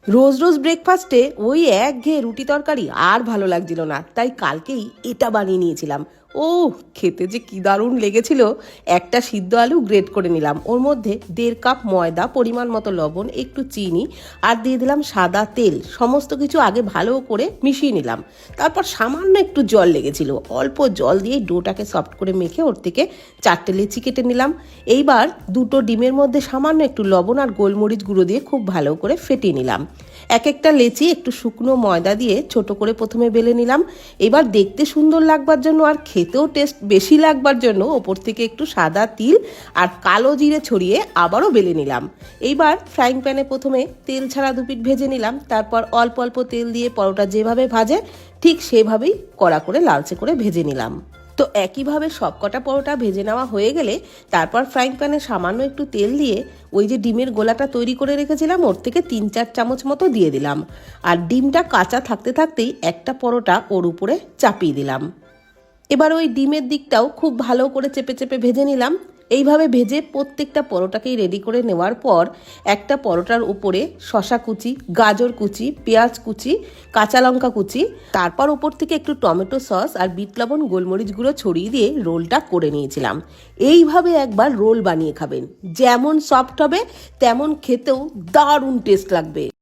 রোজ রোজ ব্রেকফাস্টে ওই একঘেয়ে রুটি তরকারি আর ভালো লাগছিল না, তাই কালকেই এটা বানিয়ে নিয়েছিলাম। ও, খেতে যে কি দারুণ লেগেছিল। একটা সিদ্ধ আলু গ্রেট করে নিলাম, ওর মধ্যে 1.5 কাপ ময়দা, পরিমাণ মতো লবণ, একটু চিনি আর দিয়ে দিলাম সাদা তেল। সমস্ত কিছু আগে ভালো করে মিশিয়ে নিলাম। তারপর সামান্য একটু জল লেগেছিল, অল্প জল দিয়ে ডোটাকে সফট করে মেখে ওর থেকে 4টে লেচি কেটে নিলাম। এইবার 2টো ডিমের মধ্যে সামান্য একটু লবণ আর গোলমরিচ গুঁড়ো দিয়ে খুব ভালো করে ফেটিয়ে নিলাম। এক একটা লেচি একটু শুকনো ময়দা দিয়ে ছোট করে প্রথমে বেলে নিলাম। এবার দেখতে সুন্দর লাগবার জন্য আর খেতেও টেস্ট বেশি লাগবার জন্য ওপর থেকে একটু সাদা তিল আর কালো জিরে ছড়িয়ে আবারও বেলে নিলাম। এইবার ফ্রাইং প্যানে প্রথমে তেল ছাড়া 2 পিঠ ভেজে নিলাম। তারপর অল্প অল্প তেল দিয়ে পরোটা যেভাবে ভাজে ঠিক সেভাবেই কড়া করে লালচে করে ভেজে নিলাম। তো একইভাবে সবকটা পরোটা ভেজে নেওয়া হয়ে গেলে তারপর ফ্রাইং প্যানে সামান্য একটু তেল দিয়ে ওই যে ডিমের গোলাটা তৈরি করে রেখেছিলাম ওর থেকে 3-4 চামচ মতো দিয়ে দিলাম। আর ডিমটা কাঁচা থাকতে থাকতেই একটা পরোটা ওর উপরে চাপিয়ে দিলাম। এবার ওই ডিমের দিকটাও খুব ভালো করে চেপে চেপে ভেজে নিলাম। এইভাবে ভেজে প্রত্যেকটা পরোটাকেই রেডি করে নেওয়ার পর একটা পরোটার উপরে শসা কুচি, গাজর কুচি, পেঁয়াজ কুচি, কাঁচা লঙ্কা কুচি, তারপর উপর থেকে একটু টমেটো সস আর বিট লবণ, গোলমরিচ গুঁড়ো ছড়িয়ে দিয়ে রোলটা করে নিয়েছিলাম। এইভাবে একবার রোল বানিয়ে খাবেন, যেমন সফট হবে তেমন খেতেও দারুণ টেস্ট লাগবে।